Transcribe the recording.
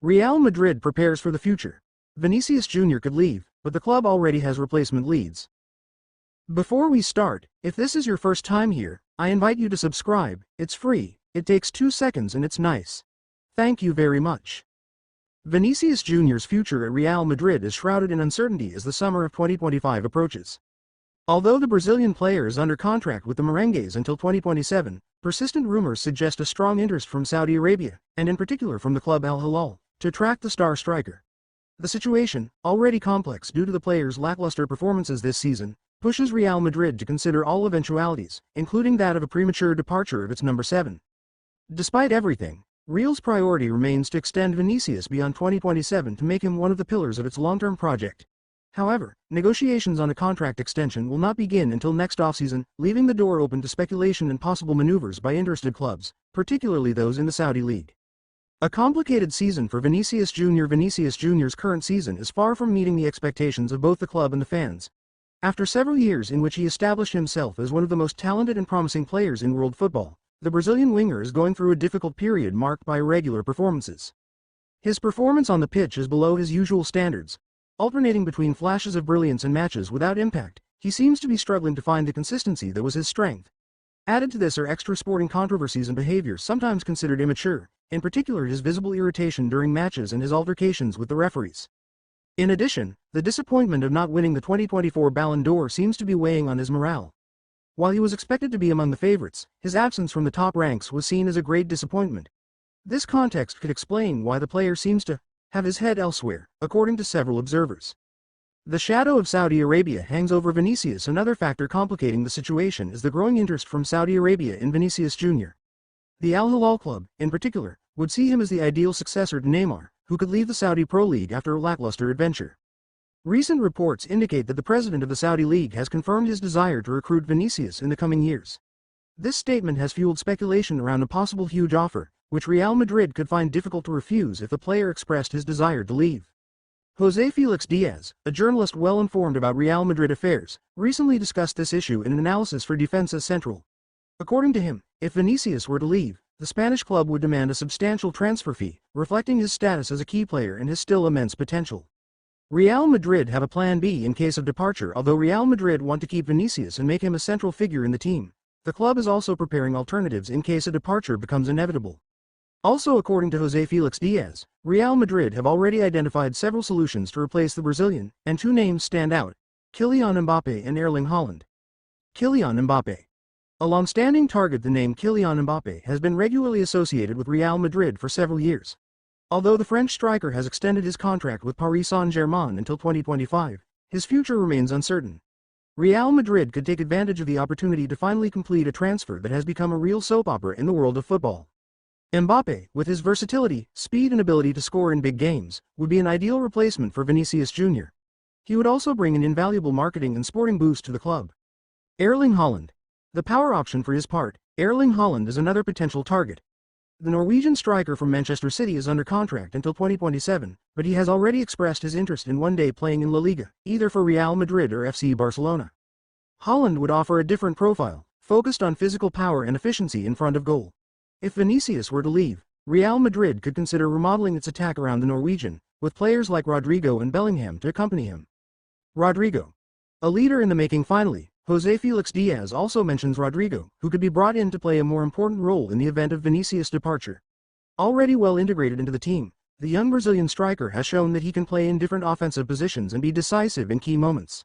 Real Madrid prepares for the future. Vinicius Jr. could leave, but the club already has replacement leads. Before we start, if this is your first time here, I invite you to subscribe. It's free, it takes 2 seconds and it's nice. Thank you very much. Vinicius Jr.'s future at Real Madrid is shrouded in uncertainty as the summer of 2025 approaches. Although the Brazilian player is under contract with the Merengues until 2027, persistent rumors suggest a strong interest from Saudi Arabia, and in particular from the club Al Hilal, to attract the star striker. The situation, already complex due to the player's lackluster performances this season, pushes Real Madrid to consider all eventualities, including that of a premature departure of its number 7. Despite everything, Real's priority remains to extend Vinicius beyond 2027 to make him one of the pillars of its long-term project. However, negotiations on a contract extension will not begin until next offseason, leaving the door open to speculation and possible maneuvers by interested clubs, particularly those in the Saudi League. A complicated season for Vinicius Jr. Vinicius Jr.'s current season is far from meeting the expectations of both the club and the fans. After several years in which he established himself as one of the most talented and promising players in world football, the Brazilian winger is going through a difficult period marked by irregular performances. His performance on the pitch is below his usual standards. Alternating between flashes of brilliance and matches without impact, he seems to be struggling to find the consistency that was his strength. Added to this are extra-sporting controversies and behaviors sometimes considered immature, in particular his visible irritation during matches and his altercations with the referees. In addition, the disappointment of not winning the 2024 Ballon d'Or seems to be weighing on his morale. While he was expected to be among the favorites, his absence from the top ranks was seen as a great disappointment. This context could explain why the player seems to have his head elsewhere, according to several observers. The shadow of Saudi Arabia hangs over Vinicius. Another factor complicating the situation is the growing interest from Saudi Arabia in Vinicius Jr. The Al Hilal club, in particular, would see him as the ideal successor to Neymar, who could leave the Saudi Pro League after a lackluster adventure. Recent reports indicate that the president of the Saudi League has confirmed his desire to recruit Vinicius in the coming years. This statement has fueled speculation around a possible huge offer, which Real Madrid could find difficult to refuse if the player expressed his desire to leave. José Felix Diaz, a journalist well informed about Real Madrid affairs, recently discussed this issue in an analysis for Defensa Central. According to him, if Vinicius were to leave, the Spanish club would demand a substantial transfer fee, reflecting his status as a key player and his still immense potential. Real Madrid have a plan B in case of departure. Although Real Madrid want to keep Vinicius and make him a central figure in the team, the club is also preparing alternatives in case a departure becomes inevitable. Also, according to José Felix Diaz, Real Madrid have already identified several solutions to replace the Brazilian, and 2 names stand out: Kylian Mbappé and Erling Haaland. Kylian Mbappé. A long-standing target, the name Kylian Mbappé has been regularly associated with Real Madrid for several years. Although the French striker has extended his contract with Paris Saint-Germain until 2025, his future remains uncertain. Real Madrid could take advantage of the opportunity to finally complete a transfer that has become a real soap opera in the world of football. Mbappé, with his versatility, speed and ability to score in big games, would be an ideal replacement for Vinicius Jr. He would also bring an invaluable marketing and sporting boost to the club. Erling Haaland. The power option for his part, Erling Haaland is another potential target. The Norwegian striker from Manchester City is under contract until 2027, but he has already expressed his interest in one day playing in La Liga, either for Real Madrid or FC Barcelona. Haaland would offer a different profile, focused on physical power and efficiency in front of goal. If Vinicius were to leave, Real Madrid could consider remodeling its attack around the Norwegian, with players like Rodrigo and Bellingham to accompany him. Rodrigo. A leader in the making. Finally, José Felix Diaz also mentions Rodrigo, who could be brought in to play a more important role in the event of Vinicius' departure. Already well integrated into the team, the young Brazilian striker has shown that he can play in different offensive positions and be decisive in key moments.